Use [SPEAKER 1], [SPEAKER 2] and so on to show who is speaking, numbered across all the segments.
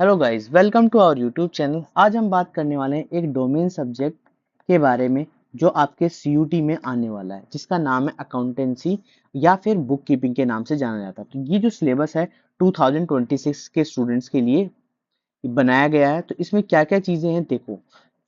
[SPEAKER 1] Hello guys, welcome to our YouTube channel. आज हम बात करने वाले हैं एक डोमेन सब्जेक्ट के बारे में जो आपके सीयूटी में आने वाला है, जिसका नाम है अकाउंटेंसी या फिर बुक कीपिंग के नाम से जाना जाता है। तो ये जो सिलेबस है 2026 के स्टूडेंट्स के लिए बनाया गया है। तो इसमें क्या क्या चीजें हैं देखो,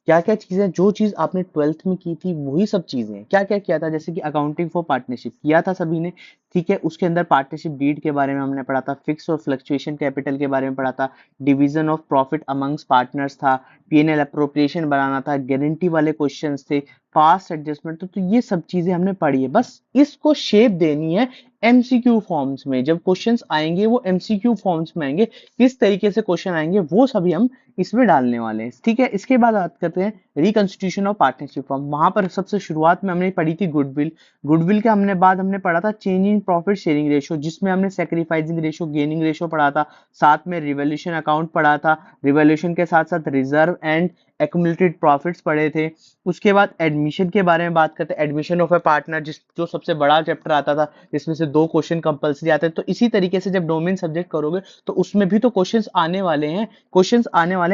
[SPEAKER 1] क्या क्या चीजें, जो चीज आपने ट्वेल्थ में की थी वही सब चीजें हैं। क्या क्या किया था, जैसे कि अकाउंटिंग फॉर पार्टनरशिप किया था सभी ने, ठीक है। उसके अंदर पार्टनरशिप डीड के बारे में हमने पढ़ा था, फिक्स और फ्लक्चुएशन कैपिटल के बारे में पढ़ा था, division of profit amongst partners था, पीएनएल अप्रोप्रिएशन बनाना था, गारंटी वाले क्वेश्चंस थे, पास्ट एडजस्टमेंट। तो ये सब चीजें हमने पढ़ी है। बस इसको शेप देनी है एमसीक्यू फॉर्म्स में। जब क्वेश्चंस आएंगे वो एमसीक्यू फॉर्म्स में आएंगे, किस तरीके से क्वेश्चन आएंगे वो सभी हम इसमें डालने वाले हैं, ठीक है। इसके बाद बात करते हैं रिकंस्टिट्यूशन ऑफ पार्टनरशिप फॉर्म। वहां पर सबसे शुरुआत में हमने पढ़ी थी गुडविल। गुडविल के हमने पढ़ा था change in profit sharing ratio, जिसमें हमने सेक्रीफाइसिंग रेशियो, गेनिंग रेशियो पढ़ा था। साथ में रिवोल्यूशन अकाउंट पढ़ा था, रिवोल्यूशन के साथ साथ रिजर्व एंड एक्यूमुलेटेड प्रॉफिट्स पढ़े थे। उसके बाद एडमिशन के बारे में बात करते हैं, एडमिशन ऑफ ए पार्टनर, जो सबसे बड़ा चैप्टर आता था, जिसमें से 2 क्वेश्चन कंपलसरी आते हैं। तो इसी तरीके से जब डोमेन सब्जेक्ट करोगे तो उसमें भी तो क्वेश्चंस आने वाले हैं,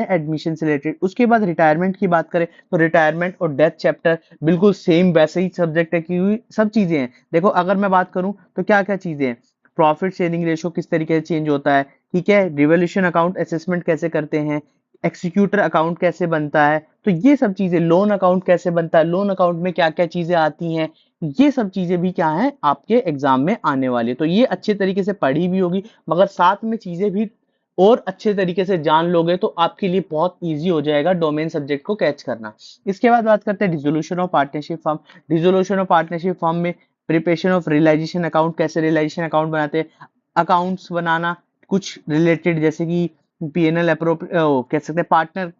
[SPEAKER 1] एडमिशन से रिलेटेड। उसके बाद रिटायरमेंट की बात करें तो रिटायरमेंट और डेथ चैप्टर बिल्कुल सेम वैसे ही सब्जेक्ट है, क्योंकि सब चीजें हैं। देखो अगर मैं बात करूं तो क्या क्या चीजें हैं, प्रॉफिट शेयरिंग रेशियो किस तरीके से चेंज होता है, ठीक है, रिवोल्यूशन अकाउंट असेसमेंट कैसे करते हैं, एक्सिक्यूटर अकाउंट कैसे बनता है, तो ये सब चीजें, लोन अकाउंट कैसे बनता है, लोन अकाउंट में क्या क्या चीजें आती हैं, ये सब चीजें भी क्या है आपके एग्जाम में आने वाली है। तो ये अच्छे तरीके से पढ़ी भी होगी, मगर साथ में चीजें भी और अच्छे तरीके से जान लोगे तो आपके लिए बहुत इजी हो जाएगा डोमेन सब्जेक्ट को कैच करना। इसके बाद बात करते हैं dissolution of partnership firm. Dissolution of partnership firm में प्रिपरेशन ऑफ रियलाइजेशन अकाउंट, कैसे रियलाइजेशन अकाउंट बनाते हैं, अकाउंट्स बनाना कुछ रिलेटेड, जैसे कि पीएनएल अप्रोप कह सकते हैं पार्टनर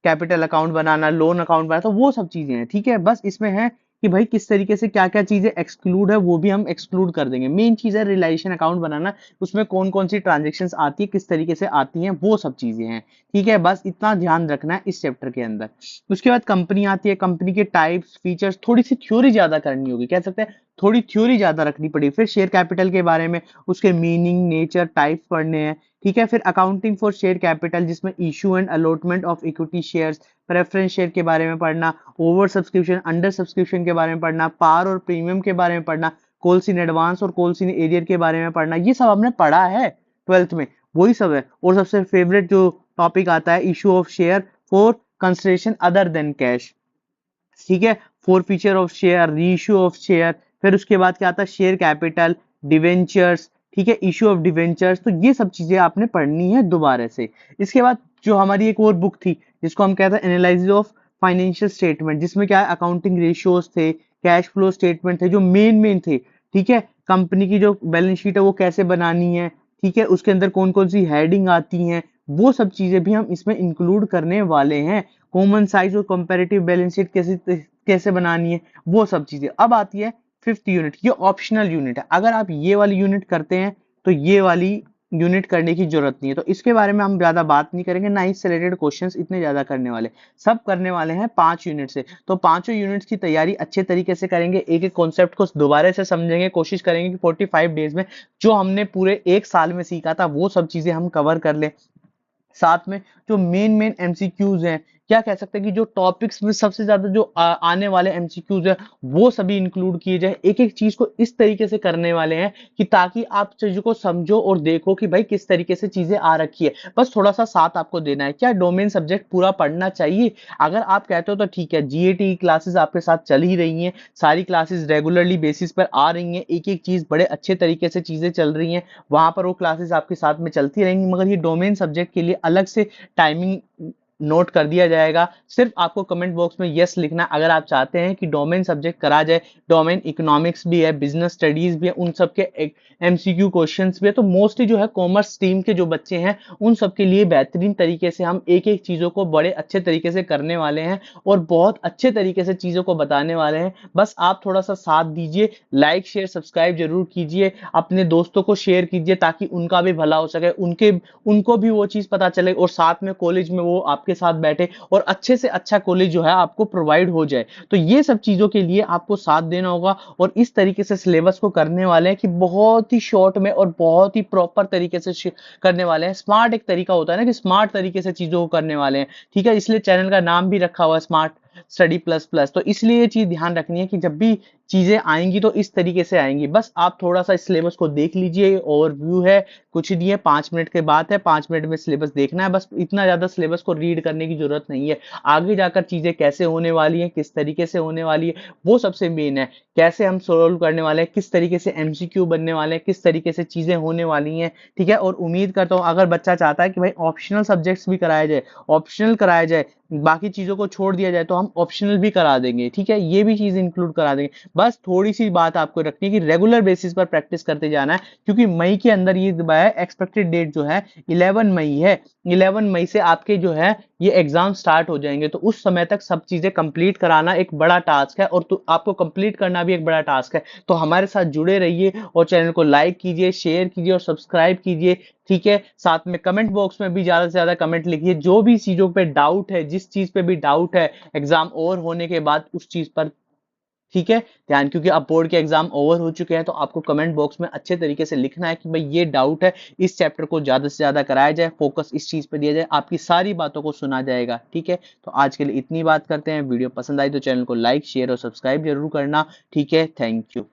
[SPEAKER 1] कैपिटल अकाउंट बनाना, लोन अकाउंट बनाना, तो वो सब चीजें हैं, ठीक है। बस इसमें है कि भाई किस तरीके से क्या क्या चीजें एक्सक्लूड है वो भी हम एक्सक्लूड कर देंगे। मेन चीज है रियलाइजेशन अकाउंट बनाना, उसमें कौन कौन सी ट्रांजेक्शन्स आती है, किस तरीके से आती हैं, वो सब चीजें हैं, ठीक है। बस इतना ध्यान रखना है इस चैप्टर के अंदर। उसके बाद कंपनी आती है, कंपनी के टाइप्स, फीचर्स, थोड़ी सी थ्योरी ज्यादा करनी होगी, कह सकते हैं थोड़ी थ्योरी ज्यादा रखनी पड़ी। फिर शेयर कैपिटल के बारे में, उसके मीनिंग, नेचर, टाइप्स पढ़ने हैं, ठीक है। फिर अकाउंटिंग फॉर शेयर कैपिटल, जिसमें issue and allotment of equity shares, preference share के बारे में पढ़ना, ओवर सब्सक्रिप्शन, अंडर सब्सक्रिप्शन के बारे में पढ़ना, पार और प्रीमियम के बारे में पढ़ना, कॉल्स इन एडवांस और कॉल्स इन एरियर के बारे में पढ़ना। ये सब हमने पढ़ा है ट्वेल्थ में, वही सब है। और सबसे फेवरेट जो टॉपिक आता है, issue of share for consideration other than cash, ठीक है। फोर फीचर ऑफ शेयर, री इशू ऑफ शेयर। फिर उसके बाद क्या आता है, शेयर कैपिटल, डिवेंचर्स, ठीक है, इशू ऑफ डिवेंचर्स। तो ये सब चीजें आपने पढ़नी है दोबारा से। इसके बाद जो हमारी एक और बुक थी जिसको हम कहते हैं एनालिसिस ऑफ फाइनेंशियल स्टेटमेंट, जिसमें क्या है अकाउंटिंग रेशियोज थे, कैश फ्लो स्टेटमेंट थे जो मेन थे, ठीक है। कंपनी की जो बैलेंस शीट है वो कैसे बनानी है, ठीक है, उसके अंदर कौन कौन सी हेडिंग आती हैं, वो सब चीजें भी हम इसमें इंक्लूड करने वाले हैं। कॉमन साइज और कंपैरेटिव बैलेंस शीट कैसे कैसे बनानी है, वो सब चीजें। अब आती है फिफ्थ यूनिट, ये ऑप्शनल यूनिट है। अगर आप ये वाली यूनिट करते हैं तो ये वाली यूनिट करने की जरूरत नहीं है, तो इसके बारे में हम ज्यादा बात नहीं करेंगे, ना इससे रिलेटेड क्वेश्चंस इतने ज्यादा करने वाले। सब करने वाले हैं 5 यूनिट से। तो पांचों यूनिट्स की तैयारी अच्छे तरीके से करेंगे, एक एक कॉन्सेप्ट को दोबारा से समझेंगे, कोशिश करेंगे कि 45 डेज में जो हमने पूरे एक साल में सीखा था वो सब चीजें हम कवर कर लें। साथ में जो मेन एमसीक्यूज हैं, क्या कह सकते हैं कि जो टॉपिक्स में सबसे ज्यादा जो आने वाले एमसीक्यूज हैं वो सभी इंक्लूड किए जाए। एक एक चीज को इस तरीके से करने वाले हैं कि ताकि आप चीजों को समझो और देखो कि भाई किस तरीके से चीजें आ रखी है। बस थोड़ा सा साथ आपको देना है। क्या डोमेन सब्जेक्ट पूरा पढ़ना चाहिए? अगर आप कहते हो तो ठीक है, जीएटी क्लासेस आपके साथ चल ही रही हैं, सारी क्लासेस रेगुलरली बेसिस पर आ रही हैं, एक एक चीज बड़े अच्छे तरीके से चीजें चल रही हैं, वहां पर वो क्लासेस आपके साथ में चलती रहेंगी। मगर ये डोमेन सब्जेक्ट के लिए अलग से टाइमिंग नोट कर दिया जाएगा। सिर्फ आपको कमेंट बॉक्स में यस लिखना अगर आप चाहते हैं कि डोमेन सब्जेक्ट करा जाए। डोमेन इकोनॉमिक्स भी है, बिजनेस स्टडीज भी है, उन सब के एमसीक्यू क्वेश्चंस भी है। तो मोस्टली जो है कॉमर्स स्ट्रीम के जो बच्चे हैं उन सब के लिए बेहतरीन तरीके से हम एक एक चीजों को बड़े अच्छे तरीके से करने वाले हैं और बहुत अच्छे तरीके से चीजों को बताने वाले हैं। बस आप थोड़ा सा साथ दीजिए, लाइक शेयर सब्सक्राइब जरूर कीजिए, अपने दोस्तों को शेयर कीजिए ताकि उनका भी भला हो सके, उनको भी वो चीज पता चले और साथ में कॉलेज में वो आपके आपके साथ बैठे और अच्छे से अच्छा कॉलेज जो है आपको प्रोवाइड हो जाए। तो ये सब चीजों के लिए आपको साथ देना होगा और इस तरीके से सिलेबस को करने वाले हैं कि बहुत ही शॉर्ट में और बहुत ही प्रॉपर तरीके से करने वाले हैं। स्मार्ट एक तरीका होता है ना कि स्मार्ट तरीके से चीजों को करने वाले हैं, ठीक है। इसलिए चैनल का नाम भी रखा हुआ है स्मार्ट स्टडी प्लस प्लस। तो इसलिए ये चीज ध्यान रखनी है कि जब भी चीजें आएंगी तो इस तरीके से आएंगी। बस आप थोड़ा सा सिलेबस को देख लीजिए, ओवरव्यू है, कुछ नहीं है, 5 मिनट की बात है, 5 मिनट में सिलेबस देखना है। बस इतना ज्यादा सिलेबस को रीड करने की जरूरत नहीं है। आगे जाकर चीजें कैसे होने वाली है, किस तरीके से होने वाली है, वो सबसे मेन है। कैसे हम सोल्व करने वाले हैं, किस तरीके से एमसीक्यू बनने वाले हैं, किस तरीके से चीजें होने वाली हैं, ठीक है। और उम्मीद करता हूँ अगर बच्चा चाहता है कि भाई ऑप्शनल सब्जेक्ट्स भी कराया जाए, ऑप्शनल कराया जाए, बाकी चीजों को छोड़ दिया जाए, तो हम ऑप्शनल भी करा देंगे, ठीक है। ये भी चीज इंक्लूड करा देंगे। बस थोड़ी सी बात आपको रखनी है कि रेगुलर बेसिस पर प्रैक्टिस करते जाना है, क्योंकि मई के अंदर ये एक्सपेक्टेड डेट जो है 11 मई है। 11 मई से आपके जो है ये एग्जाम स्टार्ट हो जाएंगे। तो उस समय तक सब चीजें कंप्लीट कराना एक बड़ा टास्क है, और तो आपको कंप्लीट करना भी एक बड़ा टास्क है। तो हमारे साथ जुड़े रहिए और चैनल को लाइक कीजिए, शेयर कीजिए और सब्सक्राइब कीजिए, ठीक है। साथ में कमेंट बॉक्स में भी ज्यादा से ज्यादा कमेंट लिखिए, जो भी चीजों पे डाउट है, जिस चीज पे भी डाउट है एग्जाम ओवर होने के बाद उस चीज पर, ठीक है, ध्यान। क्योंकि अब बोर्ड के एग्जाम ओवर हो चुके हैं, तो आपको कमेंट बॉक्स में अच्छे तरीके से लिखना है कि भाई ये डाउट है, इस चैप्टर को ज्यादा से ज्यादा कराया जाए, फोकस इस चीज पे दिया जाए, आपकी सारी बातों को सुना जाएगा, ठीक है। तो आज के लिए इतनी बात करते हैं। वीडियो पसंद आई तो चैनल को लाइक शेयर और सब्सक्राइब जरूर करना, ठीक है। Thank you.